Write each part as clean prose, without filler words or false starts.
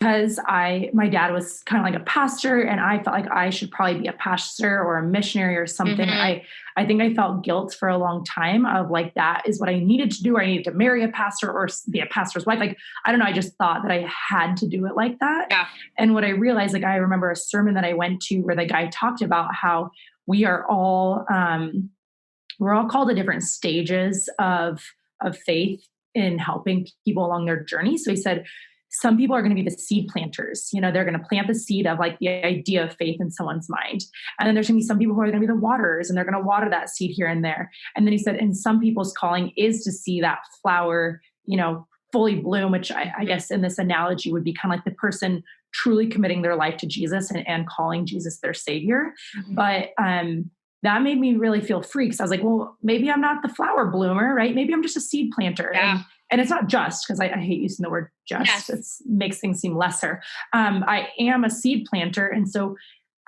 because my dad was kind of like a pastor and I felt like I should probably be a pastor or a missionary or something. I think I felt guilt for a long time of like, that is what I needed to do. I needed to marry a pastor or be a pastor's wife. Like, I don't know. I just thought that I had to do it like that. Yeah. And what I realized, like, I remember a sermon that I went to where the guy talked about how we are all, we're all called to different stages of faith in helping people along their journey. So he said, some people are going to be the seed planters. They're going to plant the seed of like the idea of faith in someone's mind. And then there's going to be some people who are going to be the waterers and they're going to water that seed here and there. And then he said, and some people's calling is to see that flower, fully bloom, which I guess in this analogy would be kind of like the person truly committing their life to Jesus and calling Jesus their savior. But, that made me really feel free because I was like, well, maybe I'm not the flower bloomer, right? Maybe I'm just a seed planter. Yeah. And it's not just, because I hate using the word just. Yes. It makes things seem lesser. I am a seed planter. And so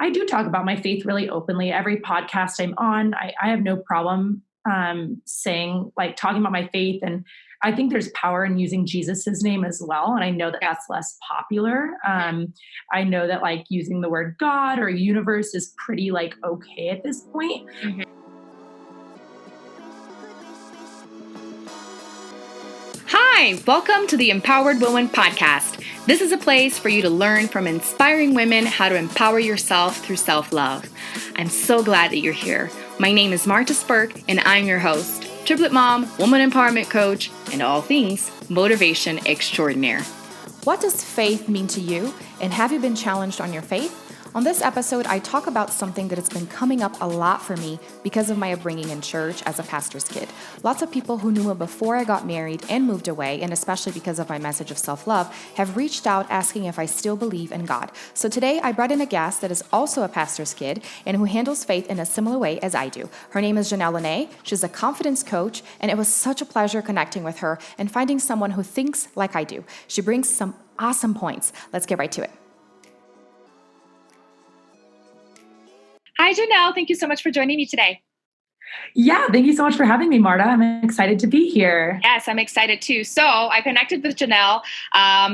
I do talk about my faith really openly. Every podcast I'm on, I have no problem talking about my faith. And I think there's power in using Jesus's name as well. And I know that that's less popular. I know that like using the word God or universe is pretty like okay at this point. Hi, welcome to the Empowered Woman Podcast. This is a place for you to learn from inspiring women how to empower yourself through self-love. I'm so glad that you're here. My name is Marta Spurk, and I'm your host, triplet mom, woman empowerment coach, and all things motivation extraordinaire. What does faith mean to you? And have you been challenged on your faith? On this episode, I talk about something that has been coming up a lot for me because of my upbringing in church as a pastor's kid. Lots of people who knew me before I got married and moved away, and especially because of my message of self-love, have reached out asking if I still believe in God. So today, I brought in a guest that is also a pastor's kid and who handles faith in a similar way as I do. Her name is Janelle Lene. She's a confidence coach, and it was such a pleasure connecting with her and finding someone who thinks like I do. She brings some awesome points. Let's get right to it. Hi, Janelle. Thank you so much for joining me today. Yeah, thank you so much for having me, Marta. I'm excited to be here. Yes, I'm excited too. So I connected with Janelle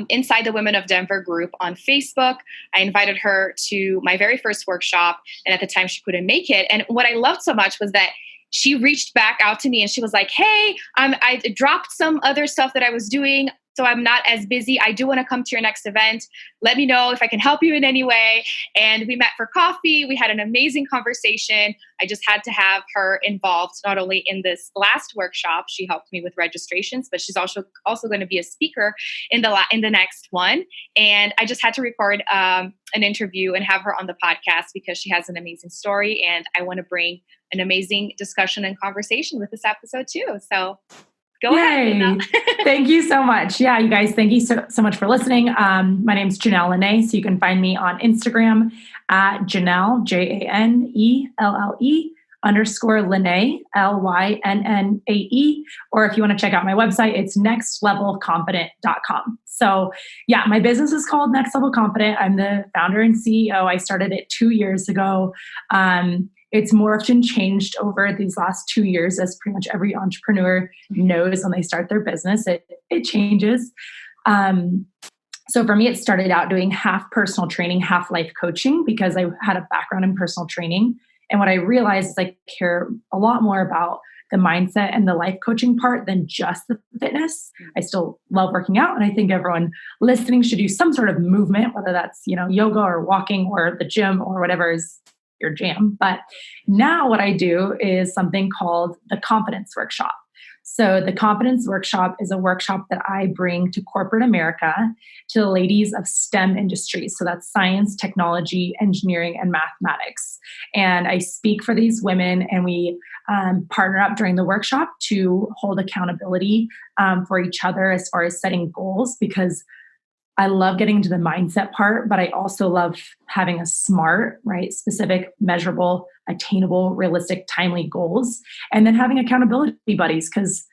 inside the Women of Denver group on Facebook. I invited her to my very first workshop, and at the time she couldn't make it. And what I loved so much was that she reached back out to me and she was like, hey, I dropped some other stuff that I was doing, so I'm not as busy. I do want to come to your next event. Let me know if I can help you in any way. And we met for coffee. We had an amazing conversation. I just had to have her involved, not only in this last workshop, she helped me with registrations, but she's also going to be a speaker in the next one. And I just had to record an interview and have her on the podcast because she has an amazing story. And I want to bring an amazing discussion and conversation with this episode too. So go ahead. Thank you so much. Yeah, you guys, thank you so much for listening. My name's Janelle Lene. So you can find me on Instagram at Janelle, JANELLE _Lene, LYNNAE. Or if you want to check out my website, it's nextlevelconfident.com. So yeah, my business is called Next Level Confident. I'm the founder and CEO. I started it 2 years ago. It's morphed and changed over these last 2 years, as pretty much every entrepreneur knows when they start their business. It changes. So for me, it started out doing half personal training, half life coaching, because I had a background in personal training. And what I realized is I care a lot more about the mindset and the life coaching part than just the fitness. I still love working out. And I think everyone listening should do some sort of movement, whether that's, yoga or walking or the gym or whatever is your jam. But now what I do is something called the Confidence Workshop. So the Confidence Workshop is a workshop that I bring to corporate America, to the ladies of STEM industries. So that's science, technology, engineering, and mathematics. And I speak for these women, and we partner up during the workshop to hold accountability for each other as far as setting goals, because I love getting into the mindset part, but I also love having a SMART, right? Specific, measurable, attainable, realistic, timely goals. And then having accountability buddies, because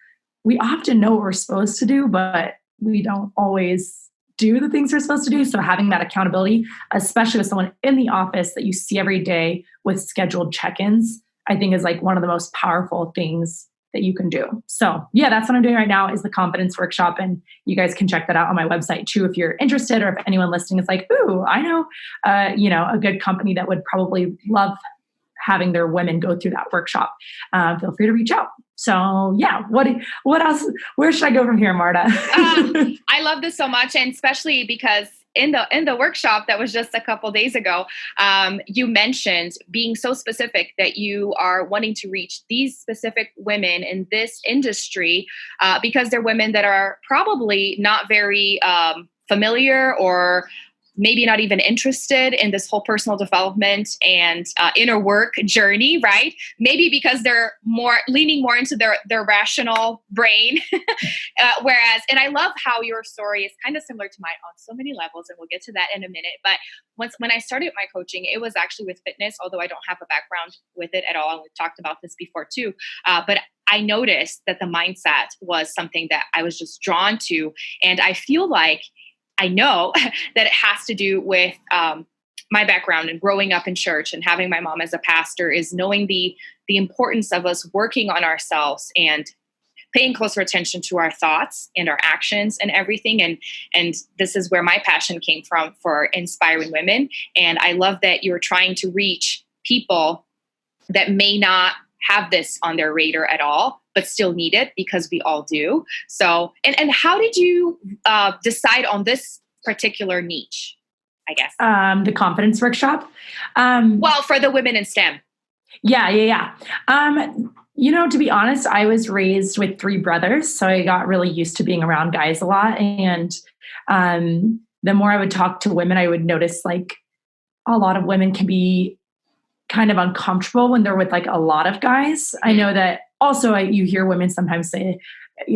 we often know what we're supposed to do, but we don't always do the things we're supposed to do. So having that accountability, especially with someone in the office that you see every day with scheduled check-ins, I think is like one of the most powerful things that you can do. So yeah, that's what I'm doing right now is the confidence workshop. And you guys can check that out on my website too, if you're interested, or if anyone listening is like, ooh, I know, a good company that would probably love having their women go through that workshop. Feel free to reach out. So yeah, what else? Where should I go from here, Marta? I love this so much, and especially because in the workshop that was just a couple days ago, you mentioned being so specific that you are wanting to reach these specific women in this industry because they're women that are probably not very familiar or maybe not even interested in this whole personal development and inner work journey, right? Maybe because they're leaning more into their rational brain. Whereas, and I love how your story is kind of similar to mine on so many levels, and we'll get to that in a minute. But when I started my coaching, it was actually with fitness, although I don't have a background with it at all. And we've talked about this before too. But I noticed that the mindset was something that I was just drawn to. And I feel like I know that it has to do with my background and growing up in church and having my mom as a pastor, is knowing the importance of us working on ourselves and paying closer attention to our thoughts and our actions and everything. And this is where my passion came from for inspiring women. And I love that you're trying to reach people that may not have this on their radar at all, but still need it, because we all do. So, and how did you decide on this particular niche, I guess? The confidence workshop. Well, for the women in STEM. Yeah. To be honest, I was raised with 3 brothers, so I got really used to being around guys a lot. And the more I would talk to women, I would notice like a lot of women can be kind of uncomfortable when they're with like a lot of guys. I know that also you hear women sometimes say,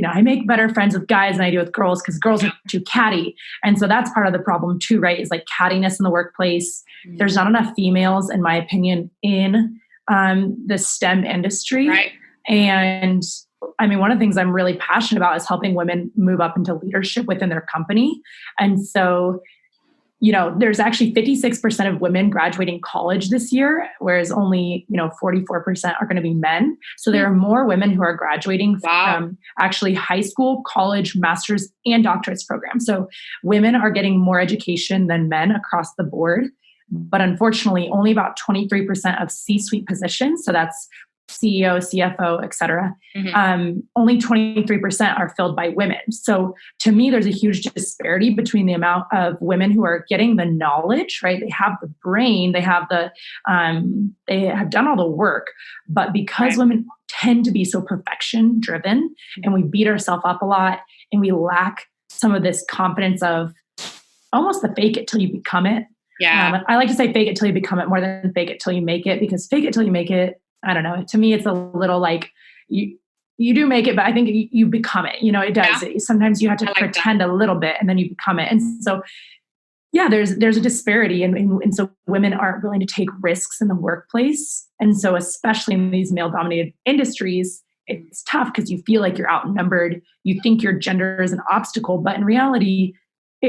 I make better friends with guys than I do with girls because girls are too catty. And so that's part of the problem too, right? Is like cattiness in the workplace. Mm-hmm. There's not enough females, in my opinion, in the STEM industry. Right. And I mean, one of the things I'm really passionate about is helping women move up into leadership within their company. And so there's actually 56% of women graduating college this year, whereas only, 44% are going to be men. So there are more women who are graduating from actually high school, college, master's, and doctorates programs. So women are getting more education than men across the board. But unfortunately, only about 23% of C-suite positions, so that's CEO, CFO, et cetera, only 23% are filled by women. So to me, there's a huge disparity between the amount of women who are getting the knowledge, right? They have the brain, they have they have done all the work, but because women tend to be so perfection driven and we beat ourselves up a lot and we lack some of this confidence of almost the fake it till you become it. Yeah. I like to say fake it till you become it more than fake it till you make it, because fake it till you make it, I don't know. To me, it's a little like you do make it, but I think you become it. It does. Yeah. Sometimes you have to pretend a little bit and then you become it. And so, yeah, there's a disparity. And so women aren't willing to take risks in the workplace. And so especially in these male dominated industries, it's tough because you feel like you're outnumbered. You think your gender is an obstacle, but in reality,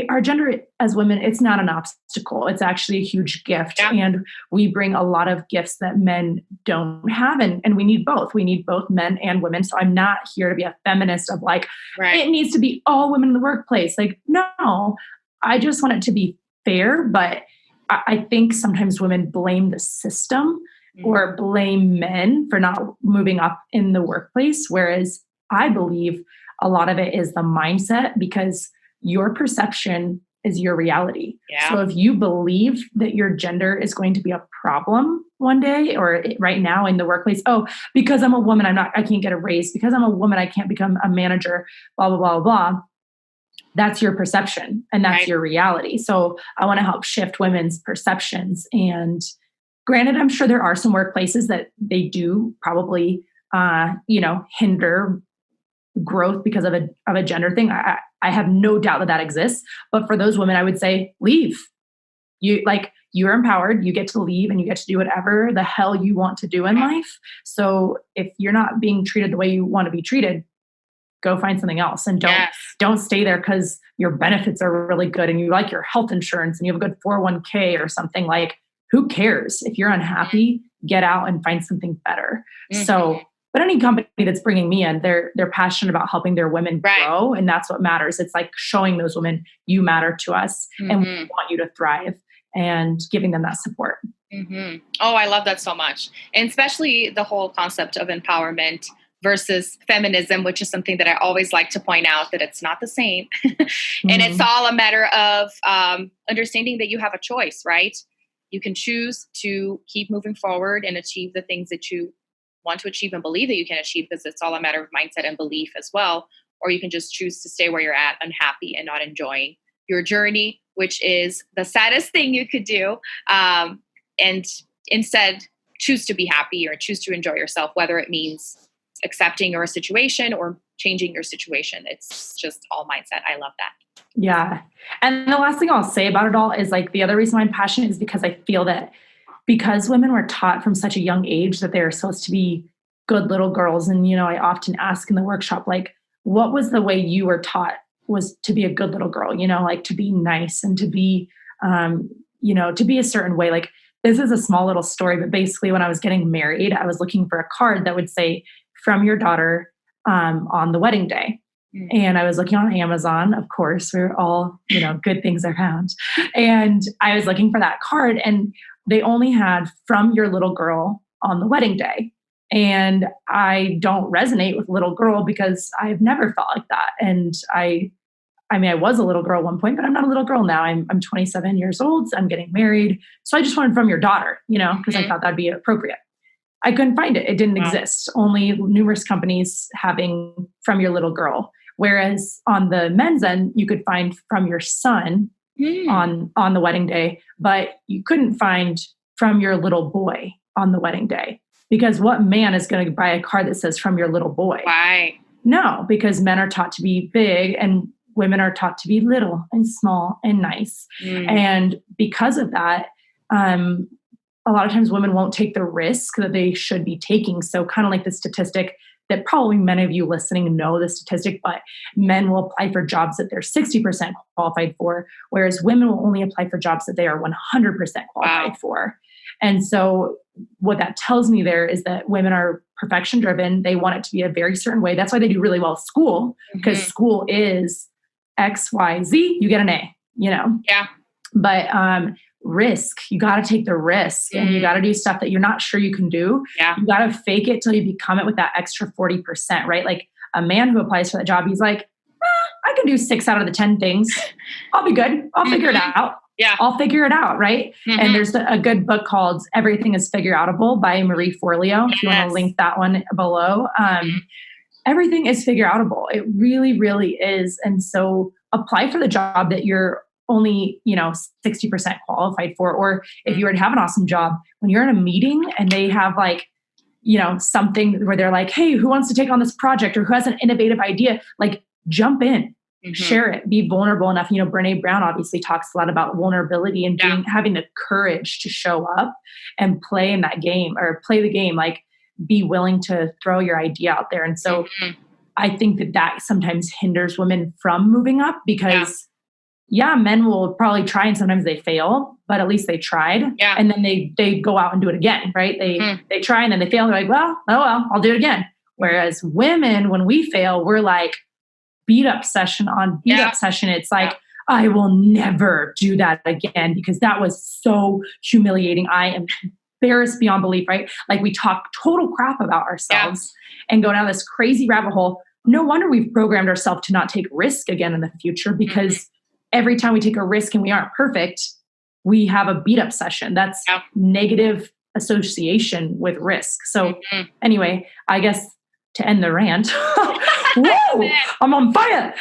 our gender as women, it's not an obstacle. It's actually a huge gift. Yeah. And we bring a lot of gifts that men don't have. And we need both. We need both men and women. So I'm not here to be a feminist of like, it needs to be all women in the workplace. Like, no, I just want it to be fair. But I think sometimes women blame the system or blame men for not moving up in the workplace. Whereas I believe a lot of it is the mindset, because your perception is your reality. Yeah. So if you believe that your gender is going to be a problem one day or right now in the workplace, because I'm a woman, I can't get a raise. Because I'm a woman, I can't become a manager, blah, blah, blah, blah. That's your perception and that's your reality. So I want to help shift women's perceptions. And granted, I'm sure there are some workplaces that they do probably, hinder growth because of a gender thing. I have no doubt that exists. But for those women, I would say leave. You're empowered. You get to leave and you get to do whatever the hell you want to do in life. So if you're not being treated the way you want to be treated, go find something else, and don't stay there because your benefits are really good and you like your health insurance and you have a good 401k or something. Like, who cares? If you're unhappy, get out and find something better. Mm-hmm. So But any company that's bringing me in, they're passionate about helping their women Right. grow, and that's what matters. It's like showing those women you matter to us, and we want you to thrive, and giving them that support. Oh, I love that so much. And especially the whole concept of empowerment versus feminism, which is something that I always like to point out that it's not the same. And it's all a matter of understanding that you have a choice, right? You can choose to keep moving forward and achieve the things that you want to achieve and believe that you can achieve, because it's all a matter of mindset and belief as well. Or you can just choose to stay where you're at, unhappy and not enjoying your journey, which is the saddest thing you could do. And instead choose to be happy or choose to enjoy yourself, whether it means accepting your situation or changing your situation. It's just all mindset. I love that. Yeah. And the last thing I'll say about it all is like the other reason why I'm passionate is because I feel that because women were taught from such a young age that they're supposed to be good little girls. And, I often ask in the workshop, like, what was the way you were taught was to be a good little girl, like to be nice and to be, to be a certain way. Like, this is a small little story, but basically when I was getting married, I was looking for a card that would say, from your daughter on the wedding day. And I was looking on Amazon, of course, we're all, good things around. And I was looking for that card and they only had from your little girl on the wedding day. And I don't resonate with little girl because I've never felt like that. And I was a little girl at one point, but I'm not a little girl now. I'm 27 years old. So I'm getting married. So I just wanted from your daughter, because I thought that'd be appropriate. I couldn't find it. It didn't exist. Only numerous companies having from your little girl. Whereas on the men's end, you could find from your son on the wedding day, but you couldn't find from your little boy on the wedding day. Because what man is going to buy a card that says from your little boy? Right. No, because men are taught to be big and women are taught to be little and small and nice. And because of that, a lot of times women won't take the risk that they should be taking. So kind of like the statistic that probably many of you listening know the statistic, but men will apply for jobs that they're 60% qualified for, whereas women will only apply for jobs that they are 100% qualified for. And so what that tells me there is that women are perfection driven. They want it to be a very certain way. That's why they do really well at school, because school is X, Y, Z, you get an A, Yeah. But risk, you got to take the risk and you got to do stuff that you're not sure you can do. Yeah. You got to fake it till you become it with that extra 40%, right? Like a man who applies for that job, he's like, I can do 6 out of the 10 things. I'll be good. I'll figure it out. Yeah. I'll figure it out. Right. And there's a good book called Everything is Figure Outable by Marie Forleo. If you want to link that one below. Everything is figure outable. It really, really is. And so apply for the job that you're only, 60% qualified for. Or if you were to have an awesome job, when you're in a meeting and they have like, something where they're like, hey, who wants to take on this project or who has an innovative idea? Like jump in, share it, be vulnerable enough. Brene Brown obviously talks a lot about vulnerability and having the courage to show up and play in that game or play the game, like be willing to throw your idea out there. And so I think that sometimes hinders women from moving up because men will probably try and sometimes they fail, but at least they tried. Yeah. And then they go out and do it again, right? They try and then they fail. They're like, well, I'll do it again. Whereas women, when we fail, we're like beat up session on beat up session. It's like, I will never do that again because that was so humiliating. I am embarrassed beyond belief, right? Like we talk total crap about ourselves and go down this crazy rabbit hole. No wonder we've programmed ourselves to not take risk again in the future because every time we take a risk and we aren't perfect, we have a beat up session. That's negative association with risk. So anyway, I guess to end the rant, woo, I'm on fire.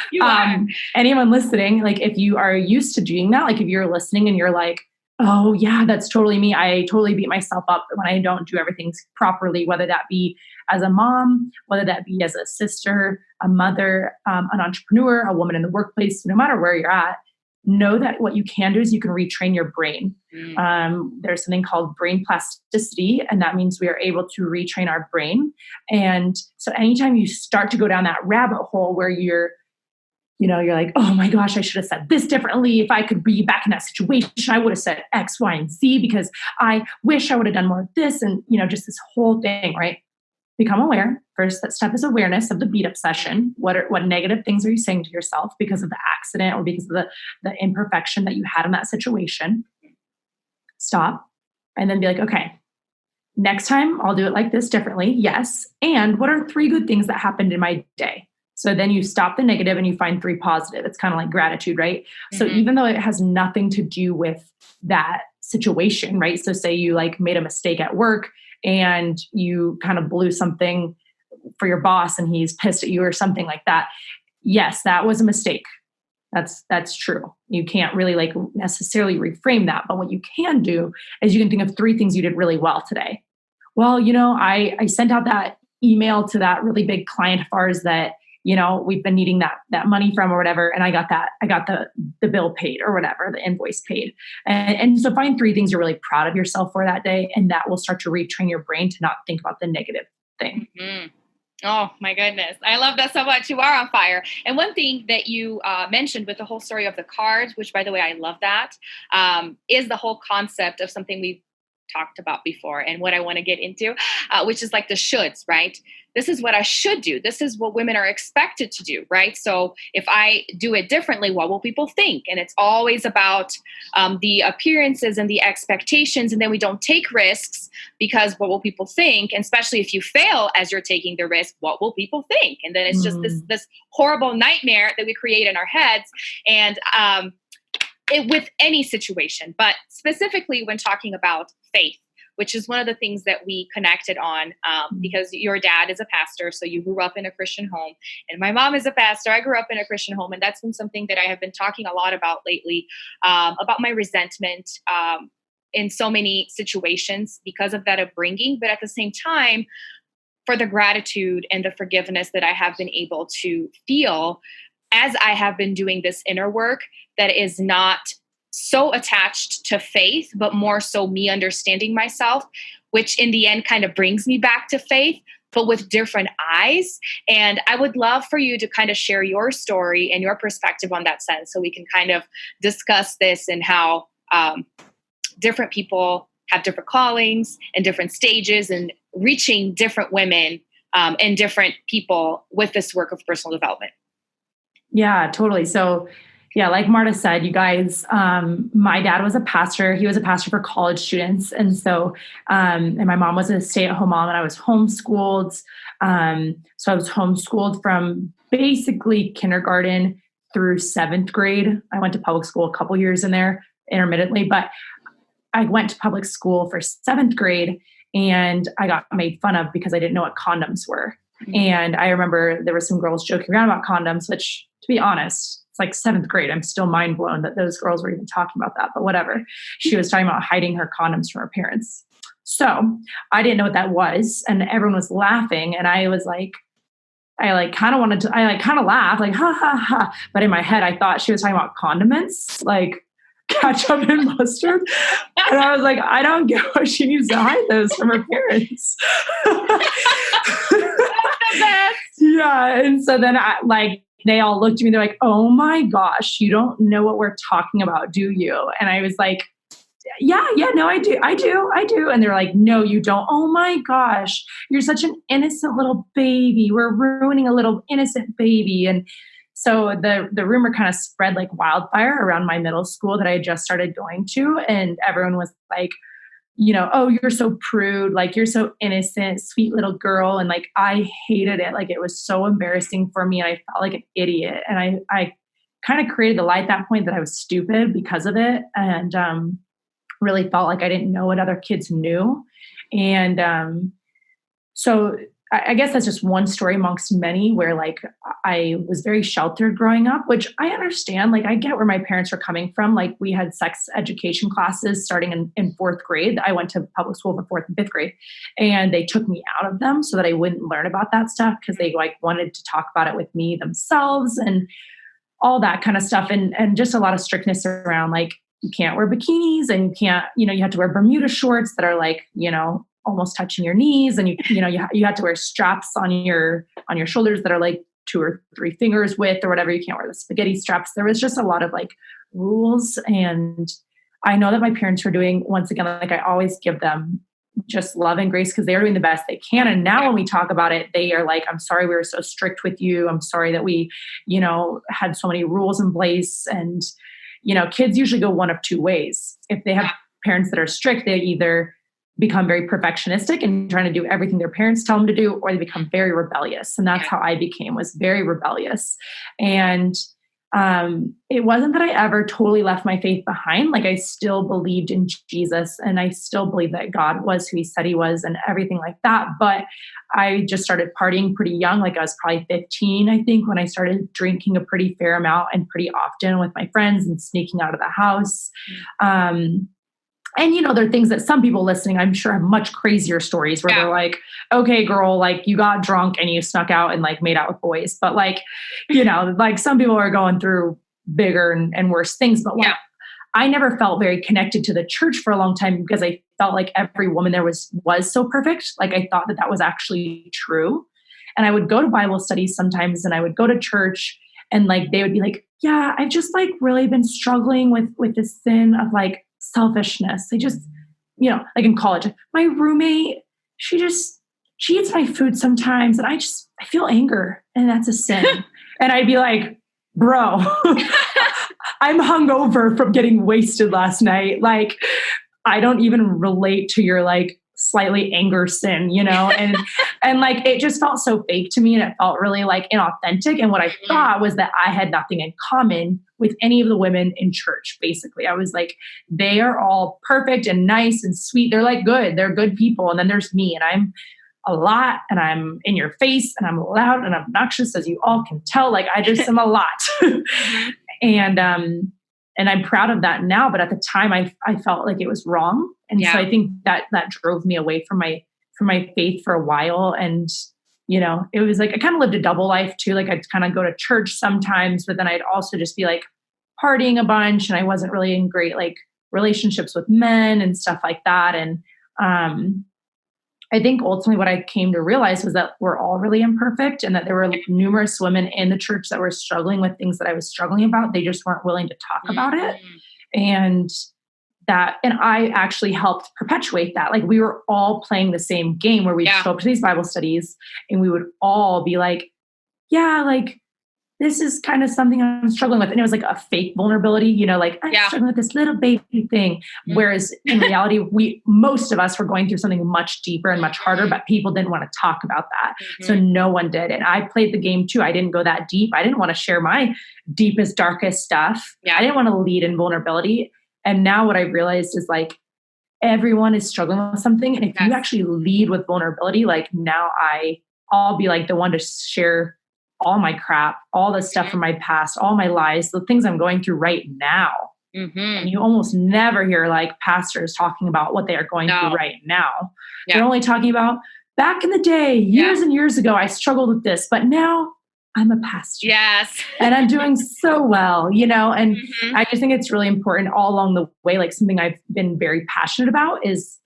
Anyone listening, like if you are used to doing that, like if you're listening and you're like, oh yeah, that's totally me. I totally beat myself up when I don't do everything properly, whether that be as a mom, whether that be as a sister, a mother, an entrepreneur, a woman in the workplace, no matter where you're at, know that what you can do is you can retrain your brain. There's something called brain plasticity, and that means we are able to retrain our brain. And so anytime you start to go down that rabbit hole where you're like, oh my gosh, I should have said this differently. If I could be back in that situation, I would have said X, Y, and Z because I wish I would have done more of this. And, just this whole thing, right? become aware. First step is awareness of the beat up session. What negative things are you saying to yourself because of the accident or because of the imperfection that you had in that situation? Stop. And then be like, okay, next time I'll do it like this differently. Yes. And what are 3 good things that happened in my day? So then you stop the negative and you find 3 positive. It's kind of like gratitude, right? So even though it has nothing to do with that situation, right? So say you like made a mistake at work and you kind of blew something for your boss and he's pissed at you or something like that. Yes, that was a mistake. That's true. You can't really like necessarily reframe that. But what you can do is you can think of 3 things you did really well today. Well, I sent out that email to that really big client of ours that, we've been needing that money from or whatever. And I got the bill paid or whatever, the invoice paid. And so find 3 things you're really proud of yourself for that day. And that will start to retrain your brain to not think about the negative thing. Mm-hmm. Oh my goodness. I love that so much. You are on fire. And one thing that you mentioned with the whole story of the cards, which by the way, I love that, is the whole concept of something we've talked about before and what I want to get into, which is like the shoulds, right? This is what I should do. This is what women are expected to do, right? So if I do it differently, what will people think? And it's always about the appearances and the expectations. And then we don't take risks because what will people think? And especially if you fail as you're taking the risk, what will people think? And then it's just this horrible nightmare that we create in our heads. And with any situation, but specifically when talking about faith, which is one of the things that we connected on because your dad is a pastor, so you grew up in a Christian home, and my mom is a pastor. I grew up in a Christian home, and that's been something that I have been talking a lot about lately, about my resentment in so many situations because of that upbringing, but at the same time, for the gratitude and the forgiveness that I have been able to feel as I have been doing this inner work that is not so attached to faith, but more so me understanding myself, which in the end kind of brings me back to faith, but with different eyes. And I would love for you to kind of share your story and your perspective on that sense so we can kind of discuss this and how different people have different callings and different stages and reaching different women and different people with this work of personal development. Yeah, totally. So yeah, like Marta said, you guys, my dad was a pastor. He was a pastor for college students. And so, and my mom was a stay-at-home mom and I was homeschooled. So I was homeschooled from basically kindergarten through 7th grade. I went to public school a couple years in there intermittently, but I went to public school for 7th grade and I got made fun of because I didn't know what condoms were. Mm-hmm. And I remember there were some girls joking around about condoms, which to be honest, it's like 7th grade. I'm still mind blown that those girls were even talking about that, but whatever. She was talking about hiding her condoms from her parents. So I didn't know what that was. And everyone was laughing. And I was like, I kind of laughed like, ha, ha, ha. But in my head, I thought she was talking about condiments, like ketchup and mustard. And I was like, I don't get why she needs to hide those from her parents. Yeah. And so then they all looked at me, they're like, oh my gosh, you don't know what we're talking about, do you? And I was like, yeah, no, I do. And they're like, no, you don't. Oh my gosh, you're such an innocent little baby. We're ruining a little innocent baby. And so the rumor kind of spread like wildfire around my middle school that I had just started going to. And everyone was like, oh, you're so prude. Like, you're so innocent, sweet little girl. And like, I hated it. Like, it was so embarrassing for me. And I felt like an idiot. And I kind of created the lie at that point that I was stupid because of it. And really felt like I didn't know what other kids knew. And so I guess that's just one story amongst many where like I was very sheltered growing up, which I understand. Like, I get where my parents were coming from. Like, we had sex education classes starting in 4th grade. I went to public school for 4th and 5th grade, and they took me out of them so that I wouldn't learn about that stuff because they like wanted to talk about it with me themselves and all that kind of stuff. And just a lot of strictness around like, you can't wear bikinis and you can't, you have to wear Bermuda shorts that are like, almost touching your knees, and you have to wear straps on your shoulders that are like 2 or 3 fingers width or whatever. You can't wear the spaghetti straps. There was just a lot of like rules, and I know that my parents were doing, once again, like I always give them just love and grace because they are doing the best they can. And now when we talk about it, they are like, I'm sorry we were so strict with you. I'm sorry that we, had so many rules in place. And, kids usually go one of two ways. If they have parents that are strict, they either become very perfectionistic and trying to do everything their parents tell them to do, or they become very rebellious. And that's how I became, was very rebellious. And it wasn't that I ever totally left my faith behind. Like I still believed in Jesus and I still believed that God was who he said he was and everything like that. But I just started partying pretty young. Like I was probably 15, I think, when I started drinking a pretty fair amount and pretty often with my friends and sneaking out of the house. And, there are things that some people listening, I'm sure, have much crazier stories where they're like, okay, girl, like you got drunk and you snuck out and like made out with boys. But like, like some people are going through bigger and worse things. But I never felt very connected to the church for a long time because I felt like every woman there was so perfect. Like I thought that was actually true. And I would go to Bible studies sometimes and I would go to church and like, they would be like, yeah, I've just like really been struggling with this sin of like selfishness. I just, like in college, my roommate, she eats my food sometimes and I feel anger and that's a sin. And I'd be like, bro, I'm hungover from getting wasted last night. Like, I don't even relate to your like slightly anger sin, and like, it just felt so fake to me and it felt really like inauthentic. And what I thought was that I had nothing in common with any of the women in church. Basically, I was like, they are all perfect and nice and sweet. They're like good. They're good people. And then there's me and I'm a lot and I'm in your face and I'm loud and obnoxious, as you all can tell. Like I just am a lot. And I'm proud of that now. But at the time I felt like it was wrong. And so I think that drove me away from my faith for a while. And, it was like, I kind of lived a double life too. Like I'd kind of go to church sometimes, but then I'd also just be like partying a bunch and I wasn't really in great like relationships with men and stuff like that. And, I think ultimately what I came to realize was that we're all really imperfect and that there were numerous women in the church that were struggling with things that I was struggling about. They just weren't willing to talk about it. And I actually helped perpetuate that. Like we were all playing the same game where we'd show up to these Bible studies and we would all be like, yeah, like this is kind of something I'm struggling with. And it was like a fake vulnerability, like I'm struggling with this little baby thing. Whereas in reality, most of us were going through something much deeper and much harder, but people didn't want to talk about that. So no one did. And I played the game too. I didn't go that deep. I didn't want to share my deepest, darkest stuff. I didn't want to lead in vulnerability. And now what I realized is like, everyone is struggling with something. And if you actually lead with vulnerability, like now I'll be like the one to share all my crap, all the stuff from my past, all my lies, the things I'm going through right now. And you almost never hear like pastors talking about what they are going through right now. They're only talking about back in the day, years and years ago, I struggled with this, but now I'm a pastor. Yes. And I'm doing so well, and I just think it's really important all along the way. Like something I've been very passionate about is,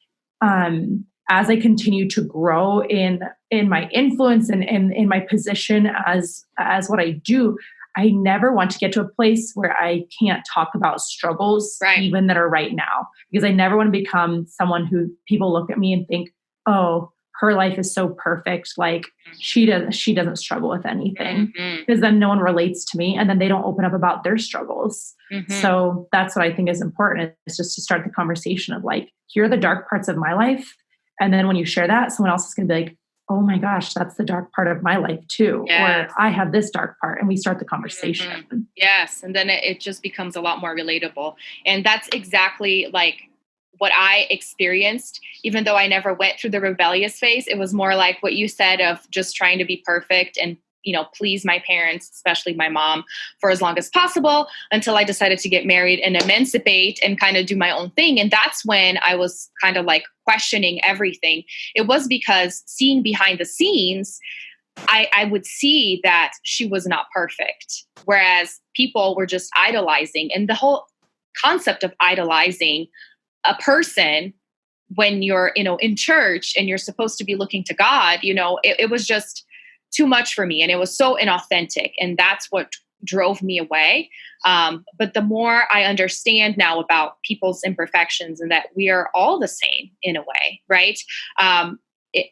as I continue to grow in my influence and in my position as what I do, I never want to get to a place where I can't talk about struggles, even that are right now, because I never want to become someone who people look at me and think, oh, her life is so perfect. Like she doesn't struggle with anything, because then no one relates to me and then they don't open up about their struggles. So that's what I think is important, is just to start the conversation of like, here are the dark parts of my life. And then when you share that, someone else is going to be like, oh my gosh, that's the dark part of my life too. Or I have this dark part, and we start the conversation. Yes. And then it just becomes a lot more relatable. And that's exactly like what I experienced, even though I never went through the rebellious phase. It was more like what you said of just trying to be perfect and please my parents, especially my mom, for as long as possible until I decided to get married and emancipate and kind of do my own thing. And that's when I was kind of like questioning everything. It was because seeing behind the scenes, I would see that she was not perfect, whereas people were just idolizing. And the whole concept of idolizing a person when you're, in church and you're supposed to be looking to God, it was just too much for me. And it was so inauthentic. And that's what drove me away. But the more I understand now about people's imperfections and that we are all the same in a way, right?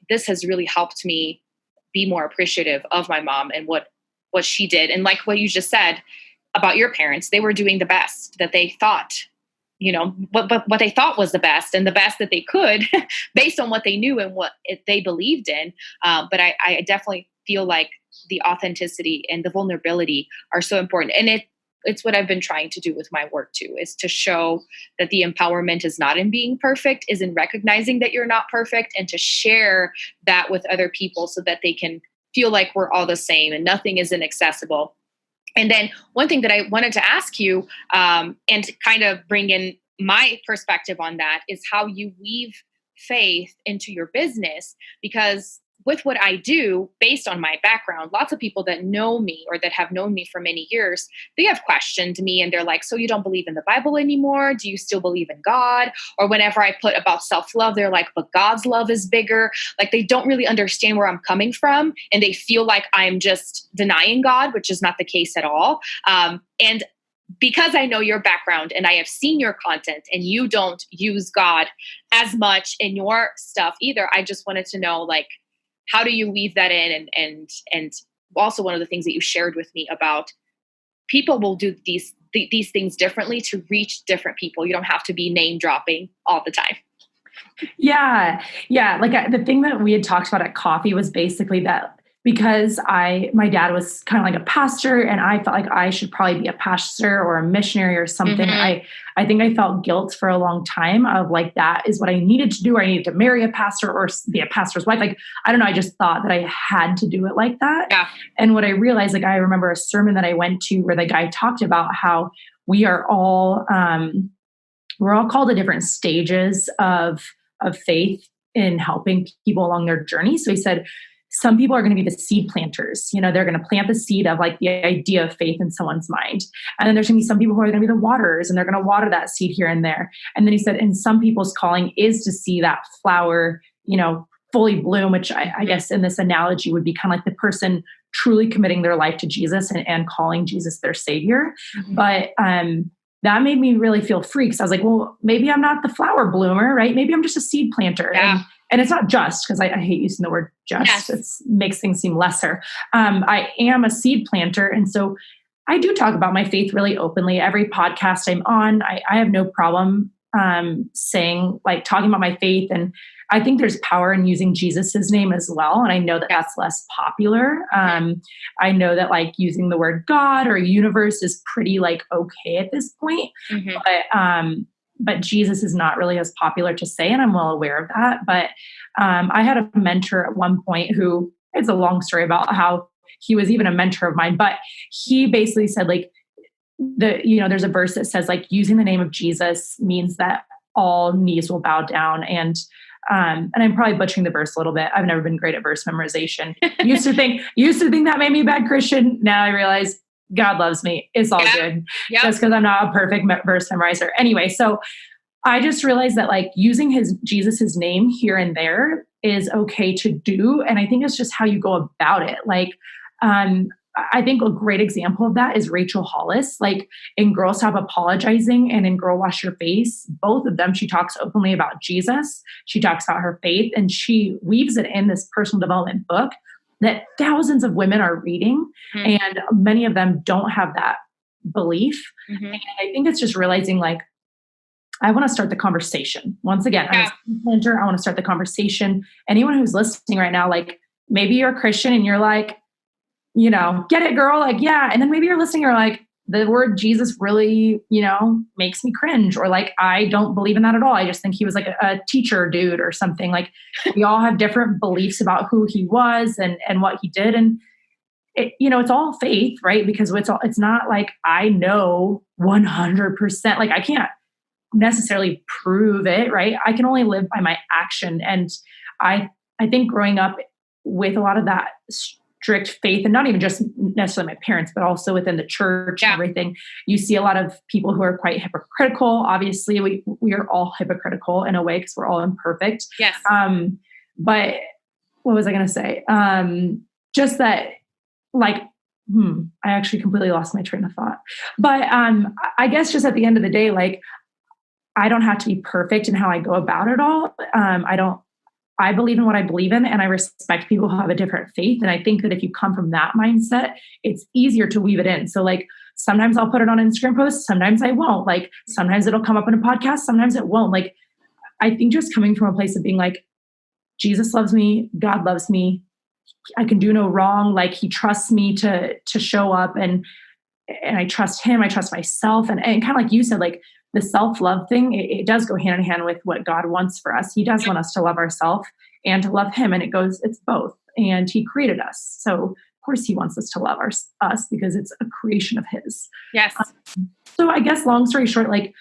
This has really helped me be more appreciative of my mom and what she did. And like what you just said about your parents, they were doing the best that they thought, what they thought was the best and the best that they could based on what they knew and what they believed in. But I definitely feel like the authenticity and the vulnerability are so important. And it's what I've been trying to do with my work too, is to show that the empowerment is not in being perfect, is in recognizing that you're not perfect, and to share that with other people so that they can feel like we're all the same and nothing is inaccessible. And then one thing that I wanted to ask you, and kind of bring in my perspective on that, is how you weave faith into your business. Because with what I do, based on my background, lots of people that know me or that have known me for many years, they have questioned me and they're like, so you don't believe in the Bible anymore? Do you still believe in God? Or whenever I put about self-love, they're like, but God's love is bigger. Like they don't really understand where I'm coming from. And they feel like I'm just denying God, which is not the case at all. And because I know your background and I have seen your content and you don't use God as much in your stuff either, I just wanted to know, like, how do you weave that in? And also one of the things that you shared with me about people will do these things differently to reach different people. You don't have to be name dropping all the time. Yeah. Like the thing that we had talked about at coffee was basically that because my dad was kind of like a pastor and I felt like I should probably be a pastor or a missionary or something. Mm-hmm. I think I felt guilt for a long time of like, that is what I needed to do. I needed to marry a pastor or be a pastor's wife. Like, I don't know. I just thought that I had to do it like that. Yeah. And what I realized, like, I remember a sermon that I went to where the guy talked about how we are all, we're all called to different stages of faith in helping people along their journey. So he said, some people are going to be the seed planters. They're going to plant the seed of like the idea of faith in someone's mind. And then there's going to be some people who are going to be the waterers and they're going to water that seed here and there. And then he said, and some people's calling is to see that flower, fully bloom, which I guess in this analogy would be kind of like the person truly committing their life to Jesus and calling Jesus their savior. Mm-hmm. But, that made me really feel free because I was like, well, maybe I'm not the flower bloomer, right? Maybe I'm just a seed planter. Yeah. And it's not just, because I hate using the word just. Yes. It makes things seem lesser. I am a seed planter. And so I do talk about my faith really openly. Every podcast I'm on, I have no problem saying, like, talking about my faith. And I think there's power in using Jesus's name as well. And I know that that's less popular. I know that like using the word God or universe is pretty like okay at this point. Mm-hmm. But Jesus is not really as popular to say, and I'm well aware of that. But I had a mentor at one point who, it's a long story about how he was even a mentor of mine, but he basically said like, there's a verse that says like using the name of Jesus means that all knees will bow down. And I'm probably butchering the verse a little bit. I've never been great at verse memorization. Used to think that made me a bad Christian. Now I realize God loves me. It's all good. Yep. Just because I'm not a perfect verse memorizer. Anyway, so I just realized that like using Jesus's name here and there is okay to do. And I think it's just how you go about it. Like, I think a great example of that is Rachel Hollis. Like in Girl Stop Apologizing and in Girl Wash Your Face, both of them, she talks openly about Jesus. She talks about her faith and she weaves it in this personal development book that thousands of women are reading. Mm-hmm. And many of them don't have that belief. Mm-hmm. And I think it's just realizing like, I want to start the conversation. Once again, I'm a seed planter. I want to start the conversation. Anyone who's listening right now, like maybe you're a Christian and you're like, get it, girl. Like, yeah. And then maybe you're listening, you're like, the word Jesus really, makes me cringe, or like, I don't believe in that at all. I just think he was like a teacher dude or something. Like we all have different beliefs about who he was and what he did. And it, it's all faith, right? Because it's not like I know 100%, like I can't necessarily prove it, right? I can only live by my action. And I think growing up with a lot of that strict faith, and not even just necessarily my parents, but also within the church and everything, you see a lot of people who are quite hypocritical. Obviously, we are all hypocritical in a way because we're all imperfect. Yes. But what was I going to say? Just that, like, I actually completely lost my train of thought. But I guess just at the end of the day, like, I don't have to be perfect in how I go about it all. I believe in what I believe in, and I respect people who have a different faith. And I think that if you come from that mindset, it's easier to weave it in. So like, sometimes I'll put it on an Instagram post, sometimes I won't. Like, sometimes it'll come up in a podcast, sometimes it won't. Like, I think just coming from a place of being like, Jesus loves me, God loves me, I can do no wrong. Like, he trusts me to show up, and I trust him. I trust myself. And kind of like you said, like, the self-love thing, it does go hand in hand with what God wants for us. He does want us to love ourselves and to love him. And it's both. And he created us. So of course he wants us to love us because it's a creation of his. Yes. So I guess long story short, like,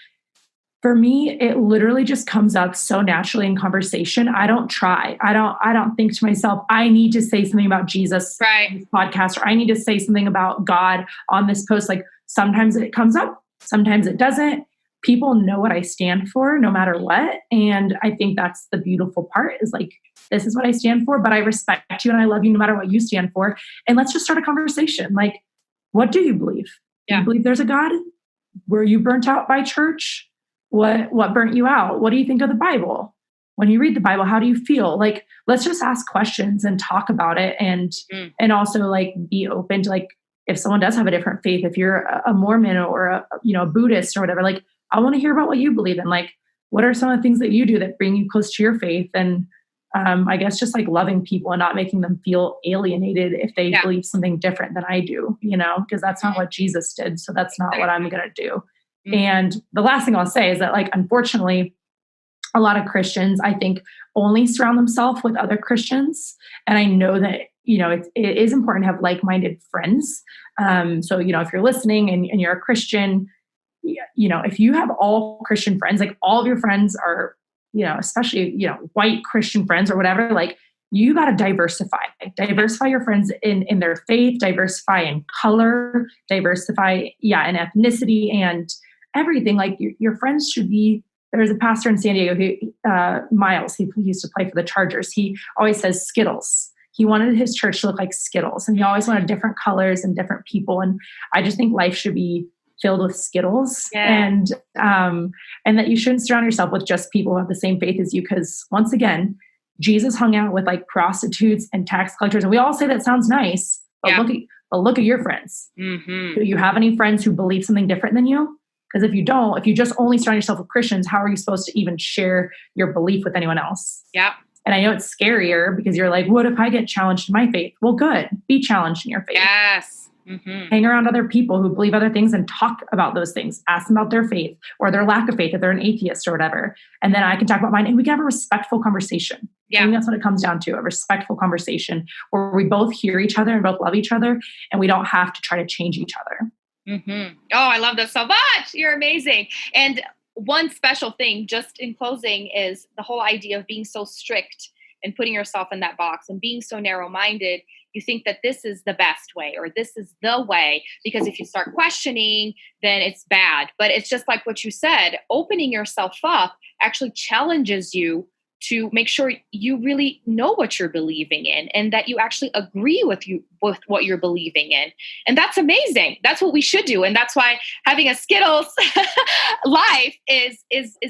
for me, it literally just comes up so naturally in conversation. I don't try. I don't think to myself, I need to say something about Jesus right. on this podcast, or I need to say something about God on this post. Like, sometimes it comes up, sometimes it doesn't. People know what I stand for no matter what. And I think that's the beautiful part, is like, this is what I stand for, but I respect you and I love you no matter what you stand for. And let's just start a conversation. Like, what do you believe? Do you believe there's a God? Were you burnt out by church? What burnt you out? What do you think of the Bible? When you read the Bible, how do you feel? Like, let's just ask questions and talk about it. And also, like, be open to, like, if someone does have a different faith, if you're a Mormon or a Buddhist or whatever, like, I want to hear about what you believe in. Like, what are some of the things that you do that bring you close to your faith? And I guess just like loving people and not making them feel alienated if they believe something different than I do, because that's not what Jesus did. So that's not what I'm going to do. And the last thing I'll say is that, like, unfortunately, a lot of Christians, I think, only surround themselves with other Christians. And I know that, it is important to have like-minded friends. So, if you're listening and you're a Christian, if you have all Christian friends, like, all of your friends are, especially, white Christian friends or whatever, like, you got to diversify your friends in their faith, diversify in color, diversify, in ethnicity and everything. Like, your friends should be, there's a pastor in San Diego Miles, he used to play for the Chargers. He always says Skittles. He wanted his church to look like Skittles, and he always wanted different colors and different people. And I just think life should be filled with Skittles, and that you shouldn't surround yourself with just people who have the same faith as you. Because once again, Jesus hung out with, like, prostitutes and tax collectors, and we all say that sounds nice, but look at your friends. Do you have any friends who believe something different than you? Because if you just only surround yourself with Christians, how are you supposed to even share your belief with anyone else? Yeah. And I know it's scarier because you're like, what if I get challenged in my faith? Well, good. Be challenged in your faith. Yes. Hang around other people who believe other things and talk about those things. Ask them about their faith or their lack of faith, if they're an atheist or whatever. And then I can talk about mine, and we can have a respectful conversation. I think that's what it comes down to, a respectful conversation where we both hear each other and both love each other, and we don't have to try to change each other. Oh, I love this so much. You're amazing. And one special thing, just in closing, is the whole idea of being so strict and putting yourself in that box and being so narrow-minded. You think that this is the best way or this is the way, because if you start questioning, then it's bad. But it's just like what you said, opening yourself up actually challenges you to make sure you really know what you're believing in and that you actually agree with what you're believing in. And that's amazing. That's what we should do. And that's why having a Skittles life is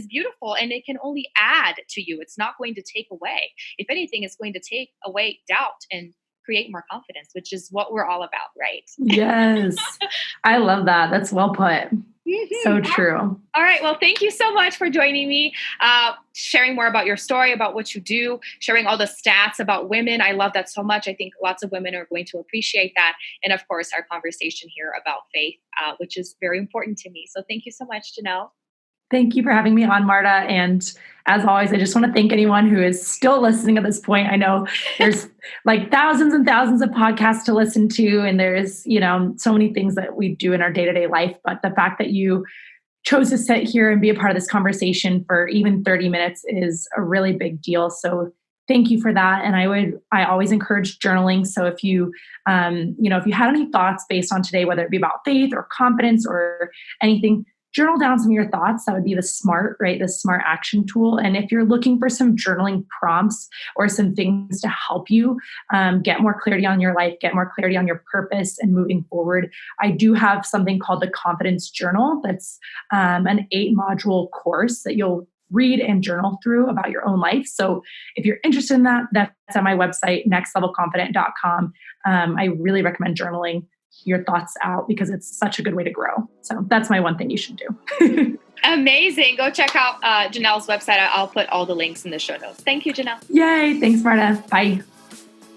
beautiful, and it can only add to you. It's not going to take away. If anything, it's going to take away doubt and create more confidence, which is what we're all about, right? Yes. I love that. That's well put. So true. All right. Well, thank you so much for joining me, sharing more about your story, about what you do, sharing all the stats about women. I love that so much. I think lots of women are going to appreciate that. And of course, our conversation here about faith, which is very important to me. So thank you so much, Janelle. Thank you for having me on, Marta. And as always, I just want to thank anyone who is still listening at this point. I know there's like thousands and thousands of podcasts to listen to, and there's, so many things that we do in our day-to-day life. But the fact that you chose to sit here and be a part of this conversation for even 30 minutes is a really big deal. So thank you for that. And I always encourage journaling. So if you, if you had any thoughts based on today, whether it be about faith or confidence or anything, journal down some of your thoughts. That would be the SMART, right? The SMART action tool. And if you're looking for some journaling prompts or some things to help you get more clarity on your life, get more clarity on your purpose and moving forward, I do have something called the Confidence Journal. That's an 8-module course that you'll read and journal through about your own life. So if you're interested in that, that's at my website, nextlevelconfident.com. I really recommend journaling your thoughts out because it's such a good way to grow. So that's my one thing you should do. Amazing. Go check out Janelle's website. I'll put all the links in the show notes. Thank you, Janelle. Yay. Thanks, Marta. Bye.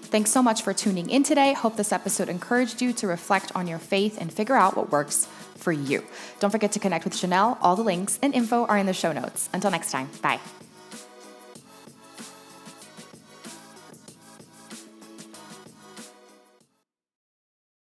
Thanks so much for tuning in today. Hope this episode encouraged you to reflect on your faith and figure out what works for you. Don't forget to connect with Janelle. All the links and info are in the show notes. Until next time, bye.